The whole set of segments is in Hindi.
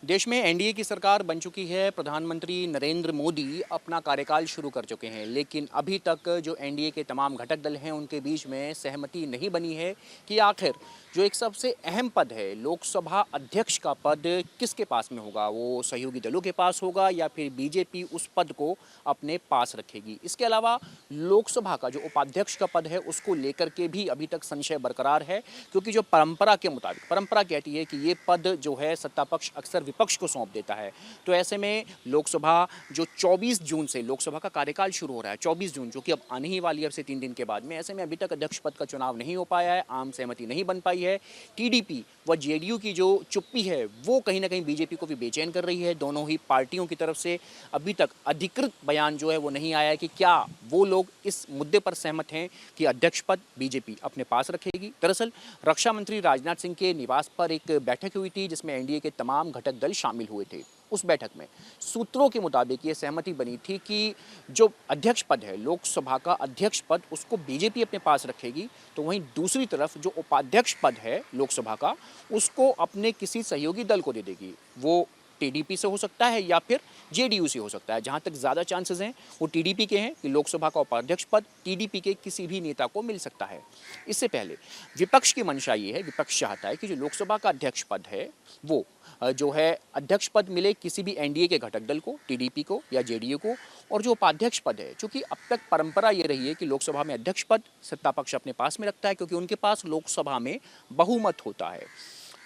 देश में एनडीए की सरकार बन चुकी है। प्रधानमंत्री नरेंद्र मोदी अपना कार्यकाल शुरू कर चुके हैं, लेकिन अभी तक जो एनडीए के तमाम घटक दल हैं उनके बीच में सहमति नहीं बनी है कि आखिर जो एक सबसे अहम पद है, लोकसभा अध्यक्ष का पद, किसके पास में होगा। वो सहयोगी दलों के पास होगा या फिर बीजेपी उस पद को अपने पास रखेगी। इसके अलावा लोकसभा का जो उपाध्यक्ष का पद है उसको लेकर के भी अभी तक संशय बरकरार है, क्योंकि जो परंपरा के मुताबिक, परंपरा कहती है कि ये पद जो है सत्ता पक्ष अक्सर विपक्ष को सौंप देता है। तो ऐसे में लोकसभा जो 24 जून से लोकसभा का कार्यकाल शुरू हो रहा है, 24 जून जो कि अब आने ही वाली है, अब से 3 दिन के बाद में, ऐसे में अभी तक अध्यक्ष पद का चुनाव नहीं हो पाया है, आम सहमति नहीं बन पाई है। टीडीपी व जेडीयू की जो चुप्पी है वो कहीं ना कहीं बीजेपी को भी बेचैन कर रही है। दोनों ही पार्टियों की तरफ से अभी तक अधिकृत बयान जो है वो नहीं आया है कि क्या वो लोग इस मुद्दे पर सहमत हैं कि अध्यक्ष पद बीजेपी अपने पास रखेगी। दरअसल रक्षा मंत्री राजनाथ सिंह के निवास पर एक बैठक हुई थी जिसमें एनडीए के तमाम घटक दल शामिल हुए थे। उस बैठक में सूत्रों के मुताबिक ये सहमति बनी थी कि जो अध्यक्ष पद है, लोकसभा का अध्यक्ष पद, उसको बीजेपी अपने पास रखेगी, तो वहीं दूसरी तरफ जो उपाध्यक्ष पद है लोकसभा का, उसको अपने किसी सहयोगी दल को दे देगी। वो टीडीपी से हो सकता है या फिर जेडीयू से हो सकता है। जहां तक ज़्यादा चांसेस हैं वो टीडीपी के हैं कि लोकसभा का उपाध्यक्ष पद टीडीपी के किसी भी नेता को मिल सकता है। इससे पहले विपक्ष की मंशा ये है, विपक्ष चाहता है कि जो लोकसभा का अध्यक्ष पद है वो जो है अध्यक्ष पद मिले किसी भी एनडीए के घटक दल को, टीडीपी को या जेडीयू को। और जो उपाध्यक्ष पद है, चूंकि अब तक परंपरा ये रही है कि लोकसभा में अध्यक्ष पद सत्ता पक्ष अपने पास में रखता है, क्योंकि उनके पास लोकसभा में बहुमत होता है,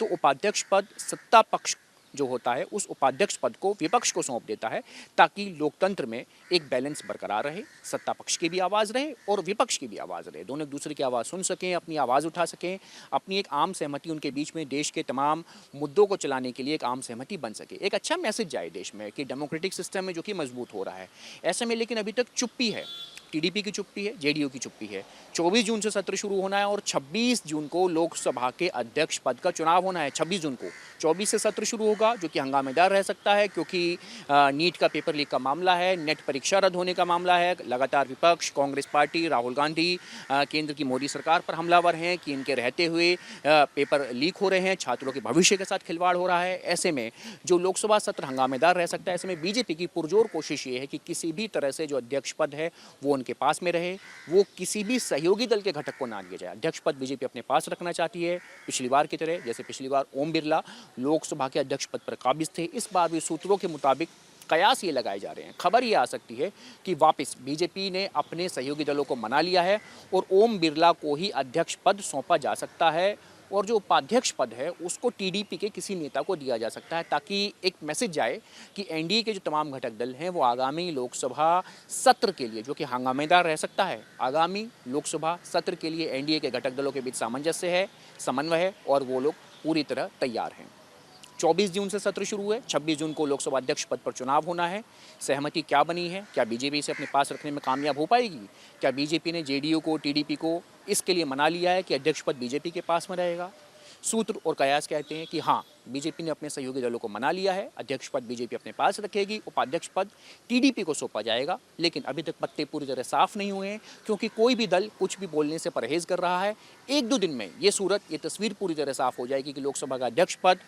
तो उपाध्यक्ष पद सत्ता पक्ष जो होता है उस उपाध्यक्ष पद को विपक्ष को सौंप देता है, ताकि लोकतंत्र में एक बैलेंस बरकरार रहे, सत्ता पक्ष की भी आवाज़ रहे और विपक्ष की भी आवाज़ रहे, दोनों एक दूसरे की आवाज़ सुन सकें, अपनी आवाज़ उठा सकें, अपनी एक आम सहमति उनके बीच में देश के तमाम मुद्दों को चलाने के लिए एक आम सहमति बन सके, एक अच्छा मैसेज जाए देश में कि डेमोक्रेटिक सिस्टम में जो कि मजबूत हो रहा है। ऐसे में लेकिन अभी तक चुप्पी है, टीडीपी की चुप्पी है, जेडीयू की चुप्पी है। 24 जून से सत्र शुरू होना है और 26 जून को लोकसभा के अध्यक्ष पद का चुनाव होना है। 26 जून को 24 से सत्र शुरू होगा, जो कि हंगामेदार रह सकता है, क्योंकि नीट का पेपर लीक का मामला है, नेट परीक्षा रद्द होने का मामला है। लगातार विपक्ष, कांग्रेस पार्टी, राहुल गांधी केंद्र की मोदी सरकार पर हमलावर हैं कि इनके रहते हुए पेपर लीक हो रहे हैं, छात्रों के भविष्य के साथ खिलवाड़ हो रहा है। ऐसे में जो लोकसभा सत्र हंगामेदार रह सकता है। ऐसे में बीजेपी की पुरजोर कोशिश ये है कि किसी भी तरह से जो अध्यक्ष पद है वो उनके पास में रहे, वो किसी भी सहयोगी दल के घटक को ना दिया जाए। अध्यक्ष पद बीजेपी अपने पास रखना चाहती है, पिछली बार की तरह, जैसे पिछली बार ओम बिरला लोकसभा के अध्यक्ष पद पर काबिज थे। इस बार भी सूत्रों के मुताबिक कयास ये लगाए जा रहे हैं, खबर ये आ सकती है कि वापस बीजेपी ने अपने सहयोगी दलों को मना लिया है और ओम बिरला को ही अध्यक्ष पद सौंपा जा सकता है और जो उपाध्यक्ष पद है उसको टीडीपी के किसी नेता को दिया जा सकता है, ताकि एक मैसेज जाए कि एनडीए के जो तमाम घटक दल हैं वो आगामी लोकसभा सत्र के लिए, जो कि हंगामेदार रह सकता है, आगामी लोकसभा सत्र के लिए एनडीए के घटक दलों के बीच सामंजस्य है, समन्वय है और वो लोग पूरी तरह तैयार हैं। 24 जून से सत्र शुरू है, 26 जून को लोकसभा अध्यक्ष पद पर चुनाव होना है। सहमति क्या बनी है? क्या बीजेपी इसे अपने पास रखने में कामयाब हो पाएगी? क्या बीजेपी ने जेडीयू को, टीडीपी को इसके लिए मना लिया है कि अध्यक्ष पद बीजेपी के पास में रहेगा? सूत्र और कयास कहते हैं कि हाँ, बीजेपी ने अपने सहयोगी दलों को मना लिया है, अध्यक्ष पद बीजेपी अपने पास रखेगी, उपाध्यक्ष पद टीडीपी को सौंपा जाएगा। लेकिन अभी तक पत्ते पूरी तरह साफ नहीं हुए हैं, क्योंकि कोई भी दल कुछ भी बोलने से परहेज कर रहा है। 1-2 दिन में ये तस्वीर पूरी तरह साफ हो जाएगी कि लोकसभा का अध्यक्ष पद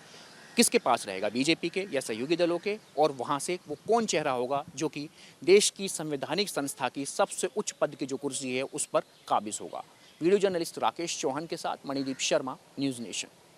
किसके पास रहेगा, बीजेपी के या सहयोगी दलों के, और वहां से वो कौन चेहरा होगा जो कि देश की संवैधानिक संस्था की सबसे उच्च पद की जो कुर्सी है उस पर काबिज होगा। वीडियो जर्नलिस्ट राकेश चौहान के साथ मणिदीप शर्मा, न्यूज़ नेशन।